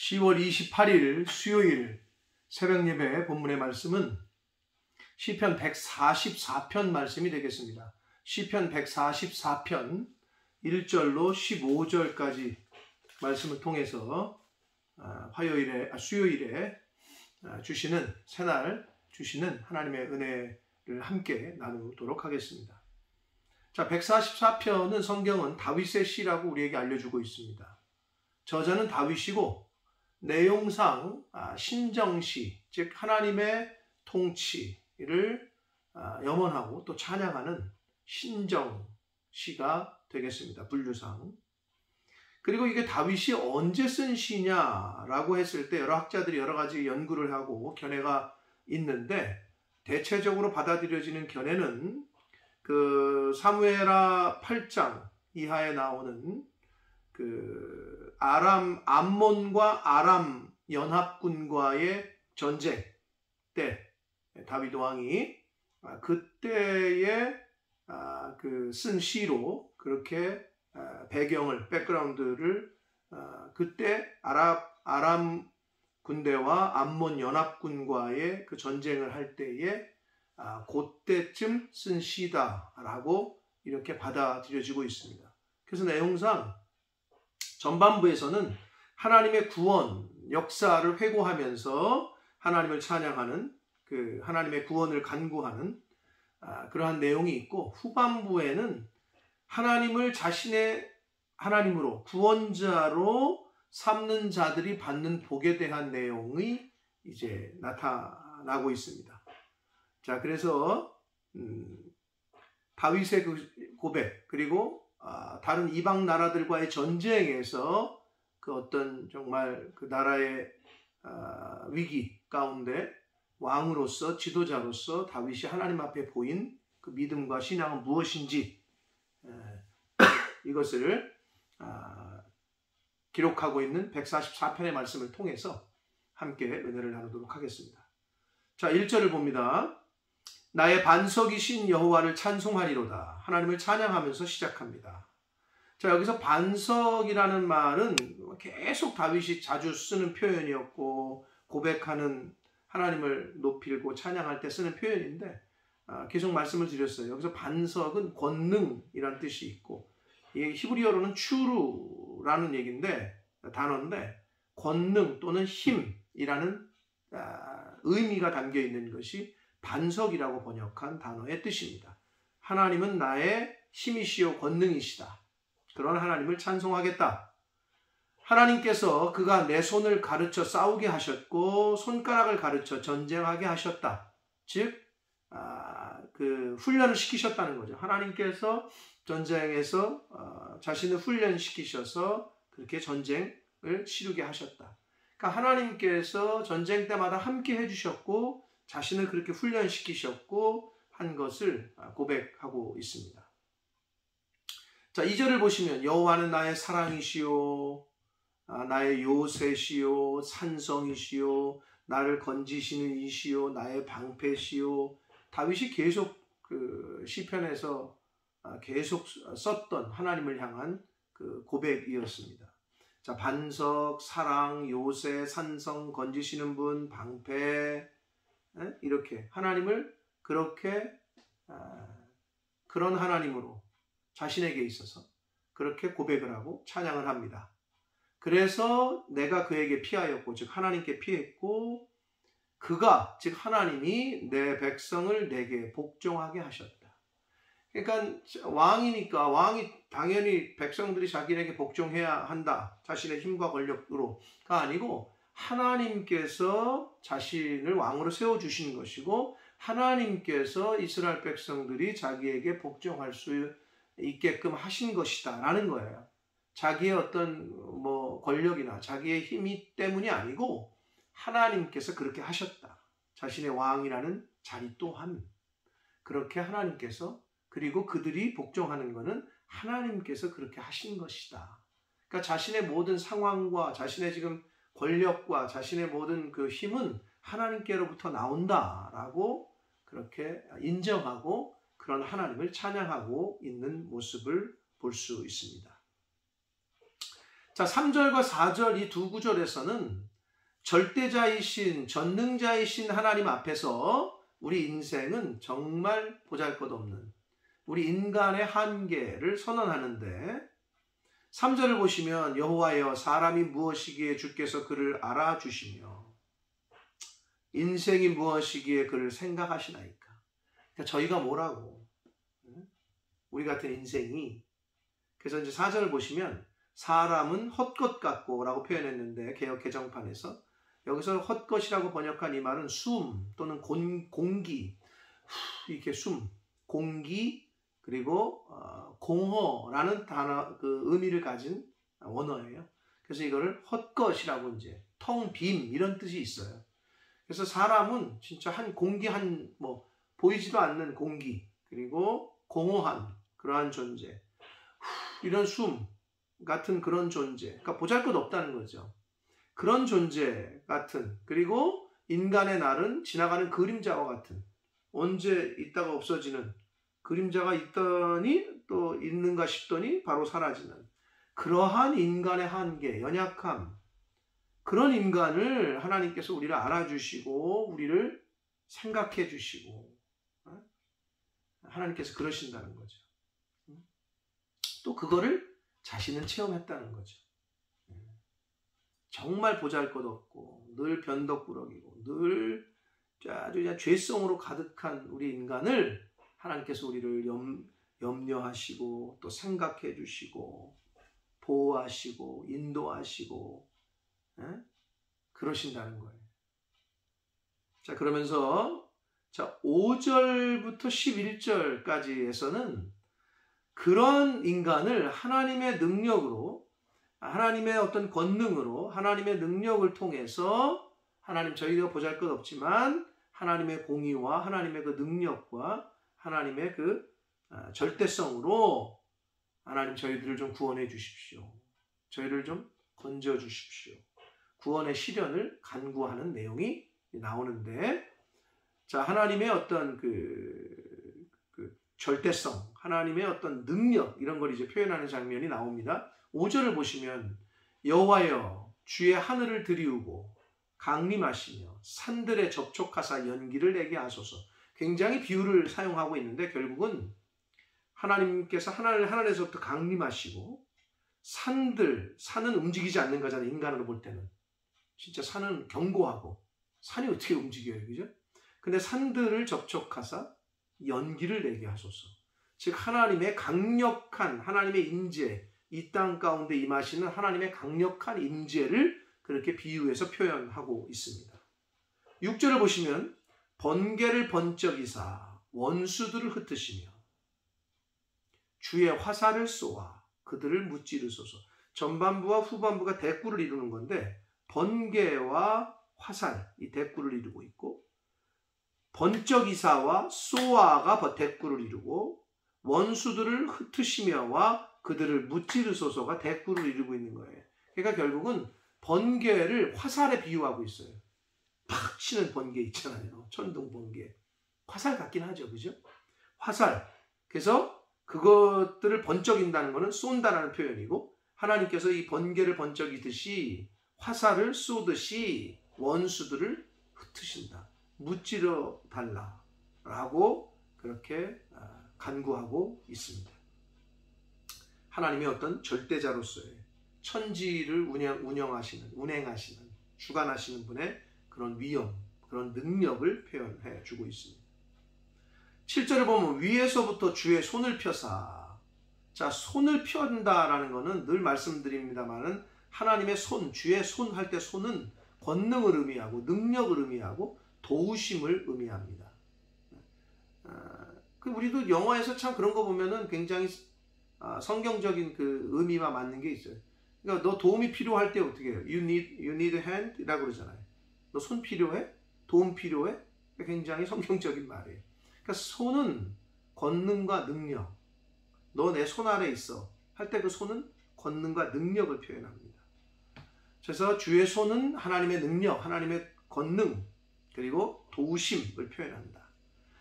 10월 28일 수요일 새벽 예배 본문의 말씀은 시편 144편 말씀이 되겠습니다. 시편 144편 1절로 15절까지 말씀을 통해서 수요일에 주시는 새날 주시는 하나님의 은혜를 함께 나누도록 하겠습니다. 자, 144편은 성경은 다윗의 시라고 우리에게 알려주고 있습니다. 저자는 다윗이고 내용상 신정시, 즉 하나님의 통치를 염원하고 또 찬양하는 신정시가 되겠습니다. 분류상. 그리고 이게 다윗이 언제 쓴 시냐라고 했을 때 여러 학자들이 여러 가지 연구를 하고 견해가 있는데, 대체적으로 받아들여지는 견해는 그 사무엘하 8장 이하에 나오는 그 암몬과 아람 연합군과의 전쟁 때 다윗 왕이 그때에 그 쓴 시로 그렇게 백그라운드를 그때 아람 군대와 암몬 연합군과의 그 전쟁을 할 때에 그때쯤 쓴 시다라고 이렇게 받아들여지고 있습니다. 그래서 내용상 전반부에서는 하나님의 구원 역사를 회고하면서 하나님을 찬양하는 그 하나님의 구원을 간구하는 그러한 내용이 있고, 후반부에는 하나님을 자신의 하나님으로 구원자로 삼는 자들이 받는 복에 대한 내용이 이제 나타나고 있습니다. 자, 그래서 다윗의 그 고백, 그리고 다른 이방 나라들과의 전쟁에서 그 어떤 정말 그 나라의 위기 가운데 왕으로서 지도자로서 다윗이 하나님 앞에 보인 그 믿음과 신앙은 무엇인지 이것을 기록하고 있는 144편의 말씀을 통해서 함께 은혜를 나누도록 하겠습니다. 자, 1절을 봅니다. 나의 반석이신 여호와를 찬송하리로다. 하나님을 찬양하면서 시작합니다. 자, 여기서 반석이라는 말은 계속 다윗이 자주 쓰는 표현이었고, 고백하는 하나님을 높이고 찬양할 때 쓰는 표현인데, 계속 말씀을 드렸어요. 여기서 반석은 권능이라는 뜻이 있고, 이게 히브리어로는 추루라는 얘기인데, 단어인데 권능 또는 힘이라는 의미가 담겨 있는 것이 반석이라고 번역한 단어의 뜻입니다. 하나님은 나의 힘이시요 권능이시다. 그런 하나님을 찬송하겠다. 하나님께서 그가 내 손을 가르쳐 싸우게 하셨고 손가락을 가르쳐 전쟁하게 하셨다. 즉 그 훈련을 시키셨다는 거죠. 하나님께서 전쟁에서 자신을 훈련시키셔서 그렇게 전쟁을 치르게 하셨다. 그러니까 하나님께서 전쟁 때마다 함께 해주셨고 자신을 그렇게 훈련시키셨고 한 것을 고백하고 있습니다. 자, 2절을 보시면 여호와는 나의 사랑이시요 나의 요새시요 산성이시요 나를 건지시는 이시요 나의 방패시요. 다윗이 계속 그 시편에서 계속 썼던 하나님을 향한 그 고백이었습니다. 자, 반석, 사랑, 요새, 산성, 건지시는 분, 방패, 이렇게 하나님을 그렇게 그런 하나님으로 자신에게 있어서 그렇게 고백을 하고 찬양을 합니다. 그래서 내가 그에게 피하였고, 즉 하나님께 피했고, 그가 즉 하나님이 내 백성을 내게 복종하게 하셨다. 그러니까 왕이니까 왕이 당연히 백성들이 자기에게 복종해야 한다. 자신의 힘과 권력으로가 아니고 하나님께서 자신을 왕으로 세워주신 것이고, 하나님께서 이스라엘 백성들이 자기에게 복종할 수 있게끔 하신 것이다 라는 거예요. 자기의 어떤 권력이나 자기의 힘이 때문이 아니고 하나님께서 그렇게 하셨다. 자신의 왕이라는 자리 또한 그렇게 하나님께서, 그리고 그들이 복종하는 것은 하나님께서 그렇게 하신 것이다. 그러니까 자신의 모든 상황과 자신의 지금 권력과 자신의 모든 그 힘은 하나님께로부터 나온다라고 그렇게 인정하고 그런 하나님을 찬양하고 있는 모습을 볼 수 있습니다. 자, 3절과 4절 이 두 구절에서는 절대자이신 전능자이신 하나님 앞에서 우리 인생은 정말 보잘것없는 우리 인간의 한계를 선언하는데, 3절을 보시면 여호와여 사람이 무엇이기에 주께서 그를 알아주시며 인생이 무엇이기에 그를 생각하시나이까. 그러니까 저희가 뭐라고, 우리 같은 인생이. 그래서 이제 4절을 보시면 사람은 헛것 같고 라고 표현했는데, 개역 개정판에서 여기서 헛것이라고 번역한 이 말은 숨 또는 공기, 이렇게 숨, 공기, 그리고 공허라는 단어, 그 의미를 가진 원어예요. 그래서 이거를 헛것이라고, 이제 텅 빔 이런 뜻이 있어요. 그래서 사람은 진짜 한 공기, 뭐 보이지도 않는 공기, 그리고 공허한 그러한 존재, 이런 숨 같은 그런 존재, 그러니까 보잘것없다는 거죠. 그런 존재 같은, 그리고 인간의 날은 지나가는 그림자와 같은, 언제 있다가 없어지는, 그림자가 있더니 또 있는가 싶더니 바로 사라지는 그러한 인간의 한계, 연약함, 그런 인간을 하나님께서 우리를 알아주시고 우리를 생각해 주시고, 하나님께서 그러신다는 거죠. 또 그거를 자신은 체험했다는 거죠. 정말 보잘것없고 늘 변덕꾸러기고 늘 아주 그냥 죄성으로 가득한 우리 인간을 하나님께서 우리를 염려하시고 또 생각해 주시고 보호하시고 인도하시고, 그러신다는 거예요. 자, 그러면서 5절부터 11절까지에서는 그런 인간을 하나님의 능력으로, 하나님의 어떤 권능으로, 하나님의 능력을 통해서, 하나님, 저희가 보잘것없지만 하나님의 공의와 하나님의 그 능력과 하나님의 그 절대성으로 하나님 저희들을 좀 구원해 주십시오. 저희를 좀 건져 주십시오. 구원의 시련을 간구하는 내용이 나오는데, 자, 하나님의 어떤 그 절대성, 하나님의 어떤 능력, 이런 걸 이제 표현하는 장면이 나옵니다. 5절을 보시면 여호와여 주의 하늘을 들이우고 강림하시며 산들에 접촉하사 연기를 내게 하소서. 굉장히 비유를 사용하고 있는데, 결국은 하나님께서 하늘에서부터 강림하시고, 산은 움직이지 않는 거잖아요. 인간으로 볼 때는 진짜 산은 견고하고, 산이 어떻게 움직여요, 그죠? 근데 산들을 접촉하사 연기를 내게 하소서. 즉 하나님의 강력한, 하나님의 임재, 이 땅 가운데 임하시는 하나님의 강력한 임재를 그렇게 비유해서 표현하고 있습니다. 6절을 보시면 번개를 번쩍이사 원수들을 흩으시며 주의 화살을 쏘아 그들을 무찌르소서. 전반부와 후반부가 대꾸를 이루는 건데, 번개와 화살, 이 대꾸를 이루고 있고, 번쩍이사와 쏘아가 대꾸를 이루고, 원수들을 흩으시며와 그들을 무찌르소서가 대꾸를 이루고 있는 거예요. 그러니까 결국은 번개를 화살에 비유하고 있어요. 팍 치는 번개 있잖아요. 천둥 번개. 화살 같긴 하죠, 그죠? 화살. 그래서 그것들을 번쩍인다는 것은 쏜다라는 표현이고, 하나님께서 이 번개를 번쩍이듯이 화살을 쏘듯이 원수들을 흩으신다, 무찌러 달라라고 그렇게 간구하고 있습니다. 하나님의 어떤 절대자로서의 천지를 운행하시는, 주관하시는 분의 그런 위엄, 그런 능력을 표현해 주고 있습니다. 7절을 보면 위에서부터 주의 손을 펴사. 자, 손을 편다라는 것은 늘 말씀드립니다만은 하나님의 손, 주의 손 할 때 손은 권능을 의미하고 능력을 의미하고 도우심을 의미합니다. 우리도 영화에서 참 그런 거 보면은 굉장히 성경적인 그 의미와 맞는 게 있어요. 그러니까 너 도움이 필요할 때 어떻게 해요? You need a hand? 이라고 그러잖아요. 너 손 필요해? 도움 필요해? 굉장히 성경적인 말이에요. 그러니까 손은 권능과 능력, 너 내 손 아래 있어 할 때 그 손은 권능과 능력을 표현합니다. 그래서 주의 손은 하나님의 능력, 하나님의 권능, 그리고 도우심을 표현한다.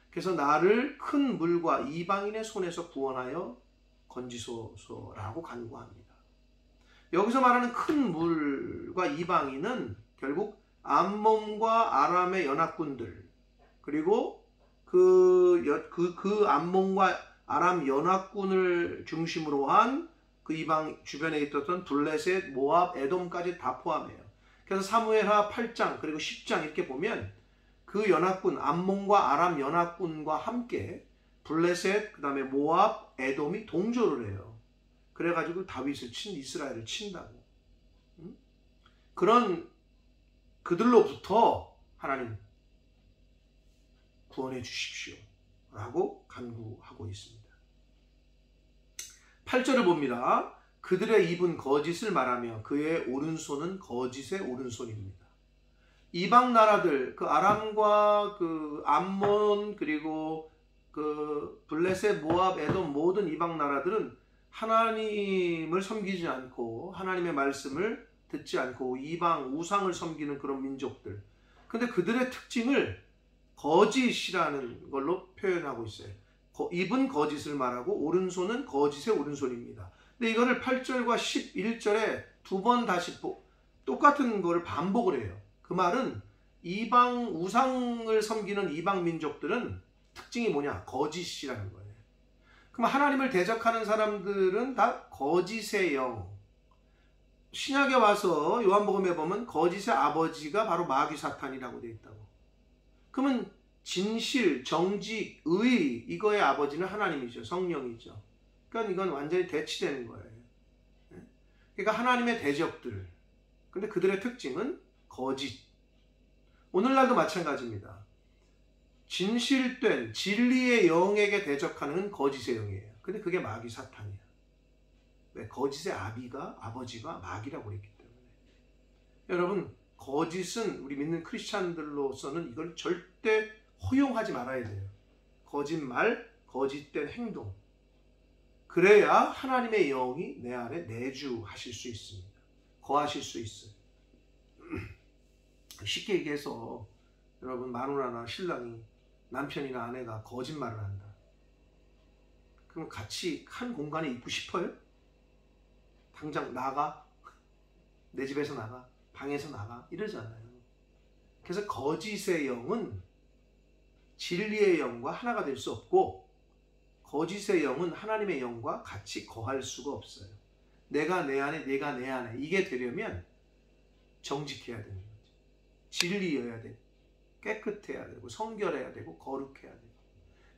그래서 나를 큰 물과 이방인의 손에서 구원하여 건지소서라고 간구합니다. 여기서 말하는 큰 물과 이방인은 결국 암몬과 아람의 연합군들, 그리고 그 암몬과 아람 연합군을 중심으로 한 그 이방 주변에 있었던 블레셋, 모압, 에돔까지 다 포함해요. 그래서 사무엘하 8장 그리고 10장 이렇게 보면 그 연합군, 암몬과 아람 연합군과 함께 블레셋, 그 다음에 모압, 에돔이 동조를 해요. 그래가지고 다윗을 이스라엘을 친다고. 그런 그들로부터 하나님 구원해 주십시오 라고 간구하고 있습니다. 8절을 봅니다. 그들의 입은 거짓을 말하며 그의 오른손은 거짓의 오른손입니다. 이방 나라들, 그 아람과 그 암몬, 그리고 그 블레셋, 모압, 에돔 모든 이방 나라들은 하나님을 섬기지 않고 하나님의 말씀을 듣지 않고 이방 우상을 섬기는 그런 민족들. 근데 그들의 특징을 거짓이라는 걸로 표현하고 있어요. 입은 거짓을 말하고 오른손은 거짓의 오른손입니다. 근데 이거를 8절과 11절에 두 번 다시 똑같은 거를 반복을 해요. 그 말은 이방 우상을 섬기는 이방 민족들은 특징이 뭐냐? 거짓이라는 거예요. 그럼 하나님을 대적하는 사람들은 다 거짓의 영. 신약에 와서 요한복음에 보면 거짓의 아버지가 바로 마귀 사탄이라고 되어 있다고. 그러면 진실, 정직, 의, 이거의 아버지는 하나님이죠. 성령이죠. 그러니까 이건 완전히 대치되는 거예요. 그러니까 하나님의 대적들. 근데 그들의 특징은 거짓. 오늘날도 마찬가지입니다. 진실된 진리의 영에게 대적하는 거짓의 영이에요. 근데 그게 마귀 사탄이야. 왜? 거짓의 아버지가 마귀라고 했기 때문에. 여러분, 거짓은 우리 믿는 크리스찬들로서는 이걸 절대 허용하지 말아야 돼요. 거짓말, 거짓된 행동. 그래야 하나님의 영이 내 안에 내주하실 수 있습니다. 거하실 수 있어요. 쉽게 얘기해서 여러분, 마누라나 신랑이, 남편이나 아내가 거짓말을 한다. 그럼 같이 한 공간에 있고 싶어요? 당장 나가, 내 집에서 나가, 방에서 나가 이러잖아요. 그래서 거짓의 영은 진리의 영과 하나가 될 수 없고, 거짓의 영은 하나님의 영과 같이 거할 수가 없어요. 내가 내 안에, 내가 내 안에, 이게 되려면 정직해야 되는 거죠. 진리여야 되고, 깨끗해야 되고, 성결해야 되고, 거룩해야 되고.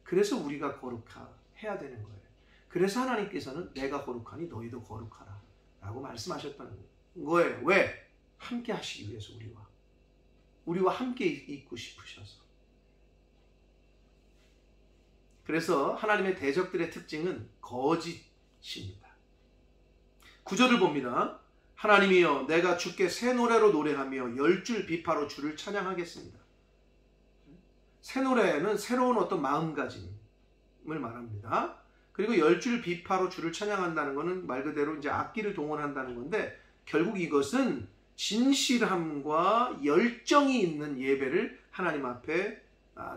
그래서 우리가 거룩해야 되는 거예요. 그래서 하나님께서는 내가 거룩하니 너희도 거룩하라 라고 말씀하셨다는 거예요. 왜? 함께 하시기 위해서 우리와 함께 있고 싶으셔서. 그래서 하나님의 대적들의 특징은 거짓입니다. 9절을 봅니다. 하나님이여, 내가 주께 새 노래로 노래하며 10줄 비파로 주를 찬양하겠습니다. 새 노래는 새로운 어떤 마음가짐을 말합니다. 그리고 10줄 비파로 주를 찬양한다는 것은 말 그대로 이제 악기를 동원한다는 건데, 결국 이것은 진실함과 열정이 있는 예배를 하나님 앞에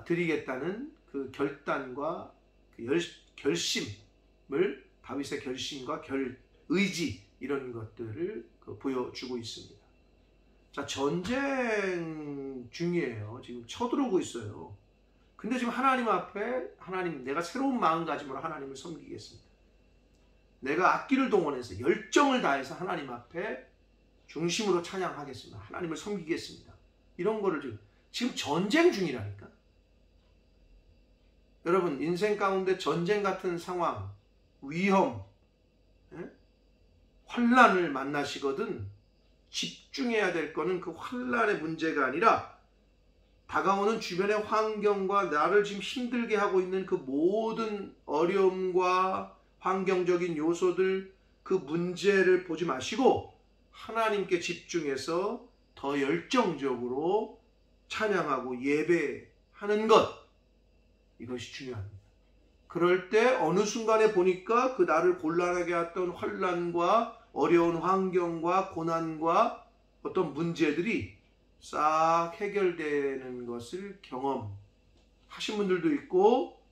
드리겠다는 그 결단과 그 결심을, 다윗의 결심과 의지, 이런 것들을 보여주고 있습니다. 자, 전쟁 중이에요. 지금 쳐들어오고 있어요. 근데 지금 하나님 앞에, 하나님, 내가 새로운 마음가짐으로 하나님을 섬기겠습니다. 내가 악기를 동원해서 열정을 다해서 하나님 앞에 중심으로 찬양하겠습니다. 하나님을 섬기겠습니다. 이런 거를 지금 전쟁 중이라니까. 여러분, 인생 가운데 전쟁 같은 상황, 위험, 환난을 만나시거든 집중해야 될 거는 그 환난의 문제가 아니라 다가오는 주변의 환경과 나를 지금 힘들게 하고 있는 그 모든 어려움과 환경적인 요소들, 그 문제를 보지 마시고 하나님께 집중해서 더 열정적으로 찬양하고 예배하는 것, 이것이 중요합니다. 그럴 때 어느 순간에 보니까 그 나를 곤란하게 했던 환난과 어려운 환경과 고난과 어떤 문제들이 싹 해결되는 것을 경험하신 분들도 있고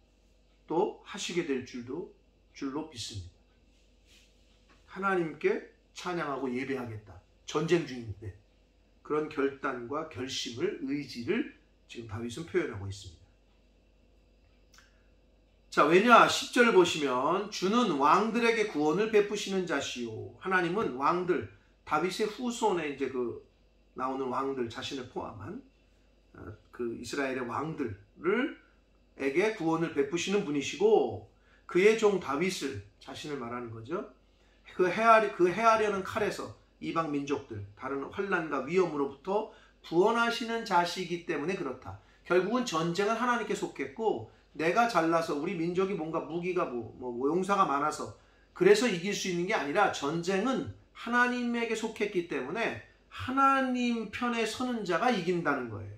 또 하시게 될 줄로 믿습니다. 하나님께 찬양하고 예배하겠다. 전쟁 중인데 그런 결단과 결심을, 의지를 지금 다윗은 표현하고 있습니다. 자, 왜냐 10절 보시면 주는 왕들에게 구원을 베푸시는 자시요. 하나님은 왕들, 다윗의 후손에 이제 그 나오는 왕들 자신을 포함한 그 이스라엘의 왕들에게 구원을 베푸시는 분이시고 그의 종 다윗을 자신을 말하는 거죠. 그 해하려는 칼에서 이방 민족들, 다른 환난과 위험으로부터 구원하시는 자시이기 때문에 그렇다. 결국은 전쟁은 하나님께 속했고 내가 잘나서 우리 민족이 뭔가 무기가 용사가 많아서 그래서 이길 수 있는 게 아니라 전쟁은 하나님에게 속했기 때문에 하나님 편에 서는 자가 이긴다는 거예요.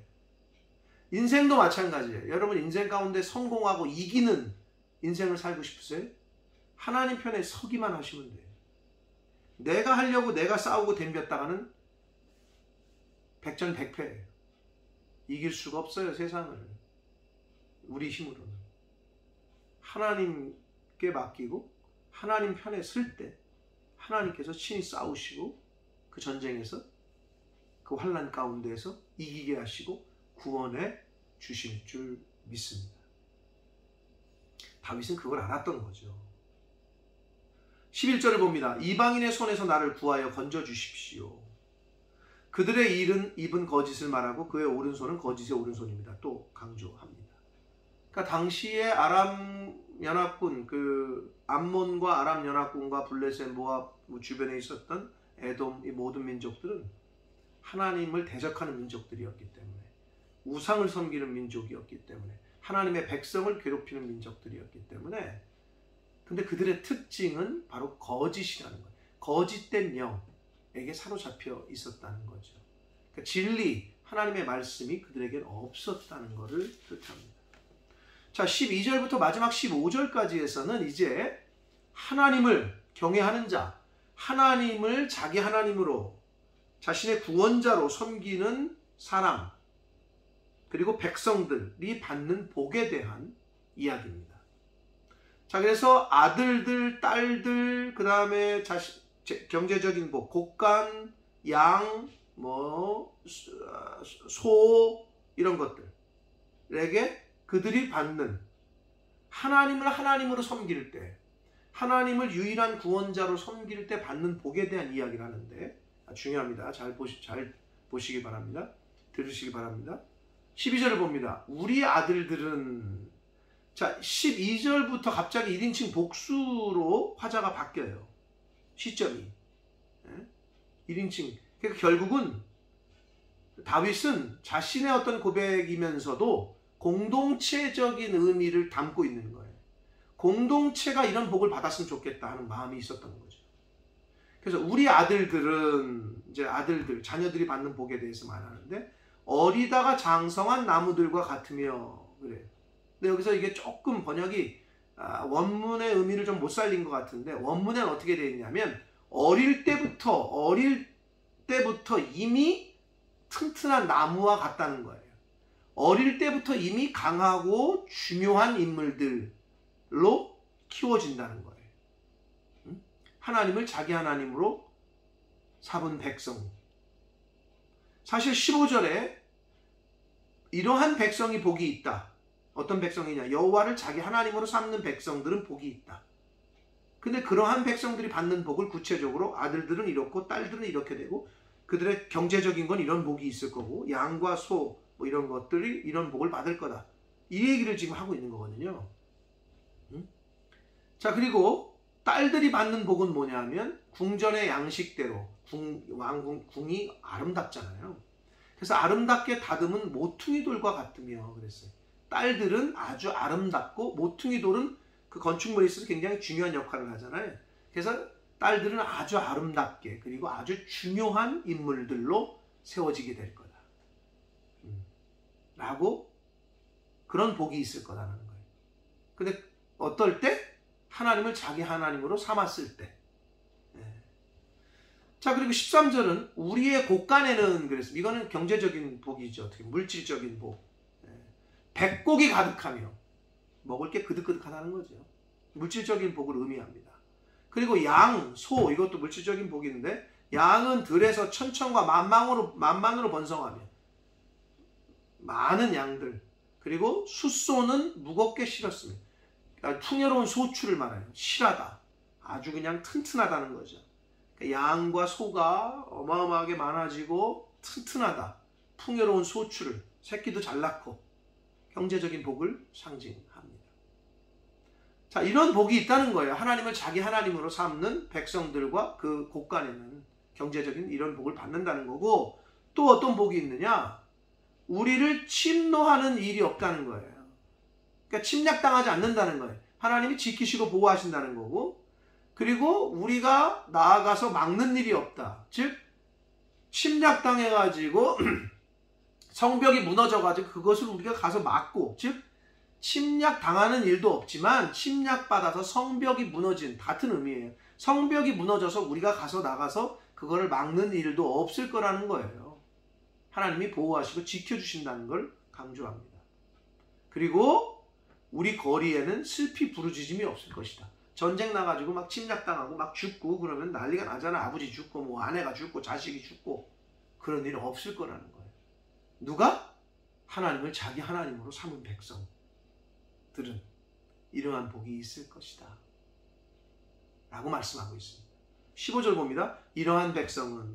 인생도 마찬가지예요. 여러분 인생 가운데 성공하고 이기는 인생을 살고 싶으세요? 하나님 편에 서기만 하시면 돼요. 내가 하려고 내가 싸우고 덤볐다가는 백전백패예요. 이길 수가 없어요, 세상을. 우리 힘으로는. 하나님께 맡기고 하나님 편에 설 때 하나님께서 친히 싸우시고 그 전쟁에서 그 환난 가운데에서 이기게 하시고 구원해 주실 줄 믿습니다. 다윗은 그걸 알았던 거죠. 11절을 봅니다. 이방인의 손에서 나를 구하여 건져 주십시오. 그들의 입은 거짓을 말하고 그의 오른손은 거짓의 오른손입니다. 또 강조합니다. 그러니까 당시에 아람 연합군, 그 암몬과 아람 연합군과 블레셋, 모압 주변에 있었던 에돔, 이 모든 민족들은 하나님을 대적하는 민족들이었기 때문에, 우상을 섬기는 민족이었기 때문에, 하나님의 백성을 괴롭히는 민족들이었기 때문에, 근데 그들의 특징은 바로 거짓이라는 거예요. 거짓된 영에게 사로잡혀 있었다는 거죠. 그러니까 진리, 하나님의 말씀이 그들에게는 없었다는 것을 뜻합니다. 자, 12절부터 마지막 15절까지에서는 이제 하나님을 경외하는 자, 하나님을 자기 하나님으로 자신의 구원자로 섬기는 사람, 그리고 백성들이 받는 복에 대한 이야기입니다. 자, 그래서 아들들, 딸들, 그 다음에 경제적인 복, 곡간, 양, 소, 이런 것들에게 그들이 받는, 하나님을 하나님으로 섬길 때, 하나님을 유일한 구원자로 섬길 때 받는 복에 대한 이야기를 하는데, 중요합니다. 잘 보시기 바랍니다. 들으시기 바랍니다. 12절을 봅니다. 우리 아들들은, 자, 12절부터 갑자기 1인칭 복수로 화자가 바뀌어요. 시점이. 1인칭. 그러니까 결국은 다윗은 자신의 어떤 고백이면서도 공동체적인 의미를 담고 있는 거예요. 공동체가 이런 복을 받았으면 좋겠다 하는 마음이 있었던 거죠. 그래서 우리 아들들은, 이제 아들들, 자녀들이 받는 복에 대해서 말하는데, 어리다가 장성한 나무들과 같으며, 그래요. 근데 여기서 이게 조금 번역이 원문의 의미를 좀 못 살린 것 같은데, 원문에는 어떻게 되어 있냐면 어릴 때부터 이미 튼튼한 나무와 같다는 거예요. 어릴 때부터 이미 강하고 중요한 인물들로 키워진다는 거예요. 하나님을 자기 하나님으로 삼은 백성. 사실 15절에 이러한 백성이 복이 있다. 어떤 백성이냐? 여호와를 자기 하나님으로 삼는 백성들은 복이 있다. 근데 그러한 백성들이 받는 복을 구체적으로 아들들은 이렇고 딸들은 이렇게 되고 그들의 경제적인 건 이런 복이 있을 거고 양과 소 이런 것들이 이런 복을 받을 거다. 이 얘기를 지금 하고 있는 거거든요. 자, 그리고 딸들이 받는 복은 뭐냐면 궁전의 양식대로 궁이 아름답잖아요. 그래서 아름답게 다듬은 모퉁이 돌과 같으며 그랬어요. 딸들은 아주 아름답고 모퉁이 돌은 그 건축물에 있어서 굉장히 중요한 역할을 하잖아요. 그래서 딸들은 아주 아름답게 그리고 아주 중요한 인물들로 세워지게 될 거다. 라고 그런 복이 있을 거라는 거예요. 근데 어떨 때? 하나님을 자기 하나님으로 삼았을 때. 자, 그리고 13절은 우리의 곳간에는 그랬습니다. 이거는 경제적인 복이죠. 어떻게 물질적인 복. 백곡이 가득하며 먹을 게 그득그득하다는 거죠. 물질적인 복을 의미합니다. 그리고 양, 소, 이것도 물질적인 복인데, 양은 들에서 천천과 만만으로 번성하며 많은 양들, 그리고 숫소는 무겁게 실었습니다. 그러니까 풍요로운 소출을 말해요. 실하다, 아주 그냥 튼튼하다는 거죠. 그러니까 양과 소가 어마어마하게 많아지고 튼튼하다, 풍요로운 소출을, 새끼도 잘 낳고 경제적인 복을 상징합니다. 자, 이런 복이 있다는 거예요. 하나님을 자기 하나님으로 삼는 백성들과 그 곳간에는 경제적인 이런 복을 받는다는 거고, 또 어떤 복이 있느냐? 우리를 침노하는 일이 없다는 거예요. 그러니까 침략당하지 않는다는 거예요. 하나님이 지키시고 보호하신다는 거고, 그리고 우리가 나아가서 막는 일이 없다. 즉 침략당해가지고 성벽이 무너져가지고 그것을 우리가 가서 막고, 즉 침략당하는 일도 없지만 침략받아서 성벽이 무너진, 같은 의미예요. 성벽이 무너져서 우리가 가서 나가서 그거를 막는 일도 없을 거라는 거예요. 하나님이 보호하시고 지켜주신다는 걸 강조합니다. 그리고 우리 거리에는 슬피 부르짖음이 없을 것이다. 전쟁 나가지고 막 침략당하고 막 죽고 그러면 난리가 나잖아. 아버지 죽고 뭐 아내가 죽고 자식이 죽고, 그런 일은 없을 거라는 거예요. 누가? 하나님을 자기 하나님으로 삼은 백성들은 이러한 복이 있을 것이다 라고 말씀하고 있습니다. 15절 봅니다. 이러한 백성은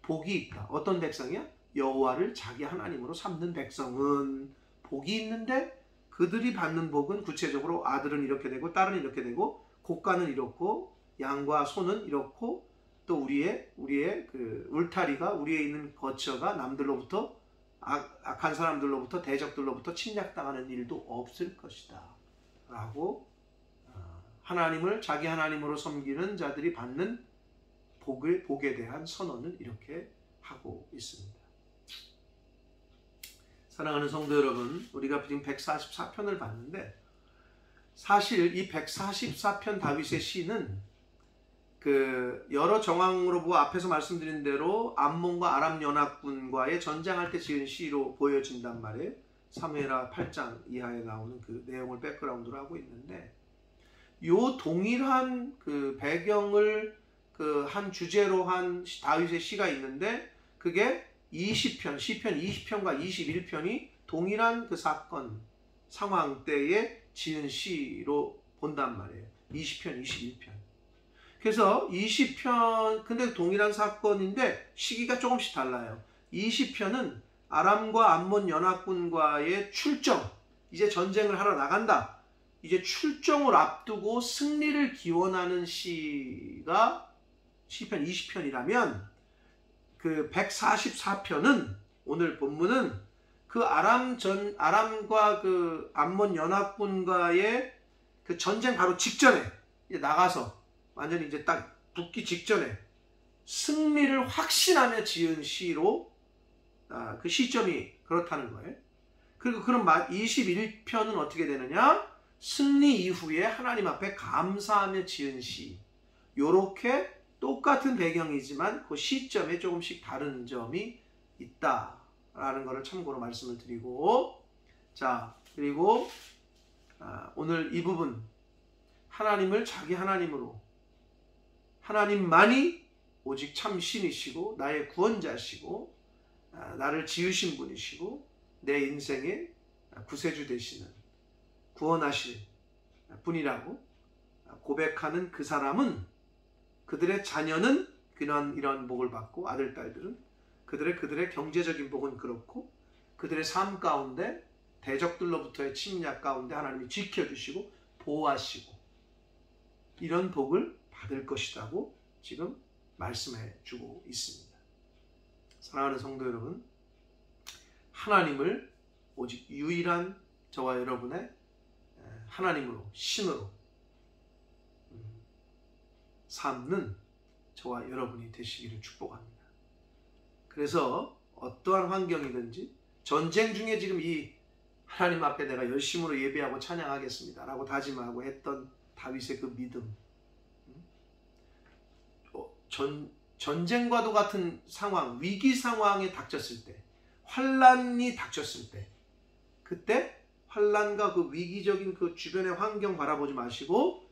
복이 있다. 어떤 백성이야? 여호와를 자기 하나님으로 삼는 백성은 복이 있는데, 그들이 받는 복은 구체적으로 아들은 이렇게 되고 딸은 이렇게 되고 곡간은 이렇고 양과 소는 이렇고, 또 우리의 그 울타리가, 우리에 있는 거처가 남들로부터, 악한 사람들로부터, 대적들로부터 침략당하는 일도 없을 것이다 라고 하나님을 자기 하나님으로 섬기는 자들이 받는 복에 대한 선언을 이렇게 하고 있습니다. 사랑하는 성도 여러분, 우리가 지금 144편을 봤는데, 사실 이 144편 다윗의 시는 그 여러 정황으로 보고 앞에서 말씀드린 대로 암몬과 아람 연합군과의 전쟁할 때 지은 시로 보여진단 말이에요. 사무엘하 8장 이하에 나오는 그 내용을 백그라운드로 하고 있는데, 요 동일한 그 배경을 그 한 주제로 한 다윗의 시가 있는데, 그게 20편, 시편 20편과 21편이 동일한 그 사건, 상황 때에 지은 시로 본단 말이에요. 20편, 21편. 그래서 20편, 근데 동일한 사건인데 시기가 조금씩 달라요. 20편은 아람과 암몬 연합군과의 출정, 이제 전쟁을 하러 나간다. 이제 출정을 앞두고 승리를 기원하는 시가 시편 20편이라면, 그 144편은, 오늘 본문은 그 아람과 그 암몬 연합군과의 그 전쟁 바로 직전에 이제 나가서 완전히 이제 딱 붙기 직전에 승리를 확신하며 지은 시로, 그 시점이 그렇다는 거예요. 그리고 그럼 21편은 어떻게 되느냐? 승리 이후에 하나님 앞에 감사하며 지은 시. 요렇게 똑같은 배경이지만 그 시점에 조금씩 다른 점이 있다라는 것을 참고로 말씀을 드리고, 자, 그리고 오늘 이 부분, 하나님을 자기 하나님으로, 하나님만이 오직 참 신이시고 나의 구원자시고 나를 지으신 분이시고 내 인생의 구세주 되시는, 구원하실 분이라고 고백하는 그 사람은, 그들의 자녀는 이런 복을 받고, 아들, 딸들은 그들의 경제적인 복은 그렇고, 그들의 삶 가운데 대적들로부터의 침략 가운데 하나님이 지켜주시고 보호하시고 이런 복을 받을 것이라고 지금 말씀해 주고 있습니다. 사랑하는 성도 여러분, 하나님을 오직 유일한 저와 여러분의 하나님으로, 신으로 삼는 저와 여러분이 되시기를 축복합니다. 그래서 어떠한 환경이든지, 전쟁 중에 지금 이 하나님 앞에 내가 열심으로 예배하고 찬양하겠습니다 라고 다짐하고 했던 다윗의 그 믿음, 전쟁과도 같은 상황, 위기 상황에 닥쳤을 때, 환란이 닥쳤을 때, 그때 환란과 그 위기적인 그 주변의 환경 바라보지 마시고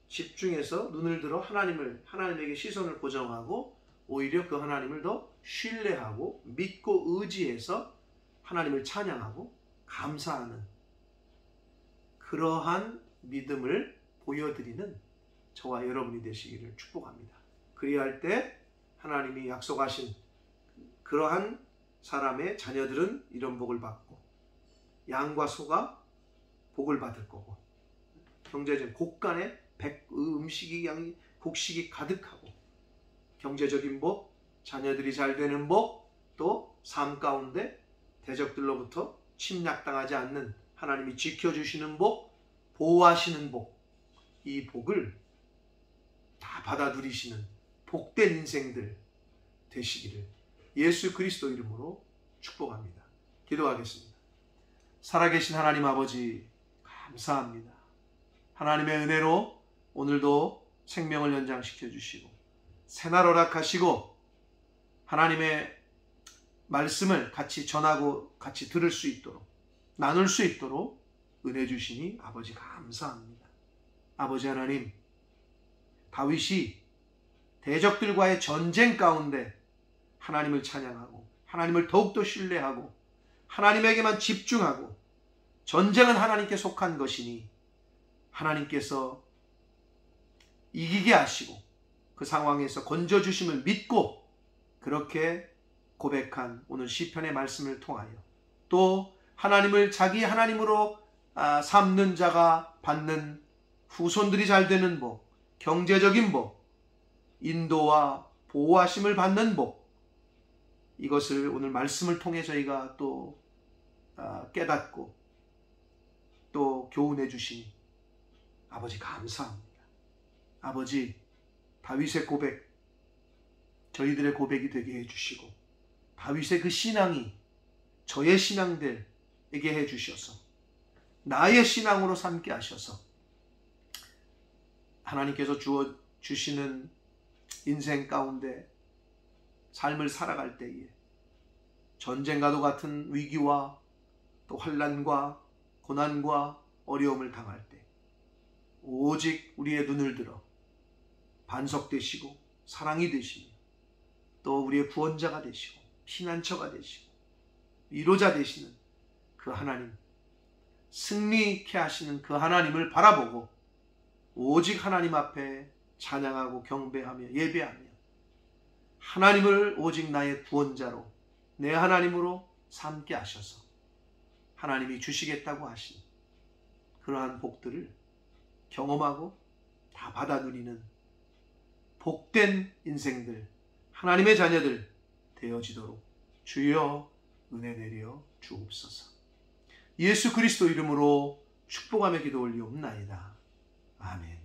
집중해서 눈을 들어 하나님에게 시선을 고정하고 오히려 그 하나님을 더 신뢰하고 믿고 의지해서 하나님을 찬양하고 감사하는 그러한 믿음을 보여드리는 저와 여러분이 되시기를 축복합니다. 그리할 때 하나님이 약속하신 그러한 사람의 자녀들은 이런 복을 받고 양과 소가 복을 받을 거고 경제적인 곳간에 곡식이 가득하고 경제적인 복, 자녀들이 잘 되는 복, 또 삶 가운데 대적들로부터 침략당하지 않는 하나님이 지켜주시는 복, 보호하시는 복, 이 복을 다 받아 누리시는 복된 인생들 되시기를 예수 그리스도 이름으로 축복합니다. 기도하겠습니다. 살아계신 하나님 아버지 감사합니다. 하나님의 은혜로 오늘도 생명을 연장시켜 주시고 새날 허락하시고 하나님의 말씀을 같이 전하고 같이 들을 수 있도록 나눌 수 있도록 은혜 주시니 아버지 감사합니다. 아버지 하나님, 다윗이 대적들과의 전쟁 가운데 하나님을 찬양하고 하나님을 더욱더 신뢰하고 하나님에게만 집중하고 전쟁은 하나님께 속한 것이니 하나님께서 이기게 하시고 그 상황에서 건져주심을 믿고 그렇게 고백한 오늘 시편의 말씀을 통하여 또 하나님을 자기 하나님으로 삼는 자가 받는 후손들이 잘 되는 복, 경제적인 복, 인도와 보호하심을 받는 복, 이것을 오늘 말씀을 통해 저희가 또 깨닫고 또 교훈해 주시니 아버지 감사합니다. 아버지, 다윗의 고백 저희들의 고백이 되게 해주시고 다윗의 그 신앙이 저의 신앙들에게 해주셔서 나의 신앙으로 삼게 하셔서 하나님께서 주시는 인생 가운데 삶을 살아갈 때에 전쟁과도 같은 위기와 또 환난과 고난과 어려움을 당할 때 오직 우리의 눈을 들어 반석되시고 사랑이 되시고 또 우리의 구원자가 되시고 피난처가 되시고 위로자 되시는 그 하나님, 승리케 하시는 그 하나님을 바라보고 오직 하나님 앞에 찬양하고 경배하며 예배하며 하나님을 오직 나의 구원자로 내 하나님으로 삼게 하셔서 하나님이 주시겠다고 하신 그러한 복들을 경험하고 다 받아 누리는 복된 인생들, 하나님의 자녀들 되어지도록 주여 은혜 내려 주옵소서. 예수 그리스도 이름으로 축복하며 기도 올리옵나이다. 아멘.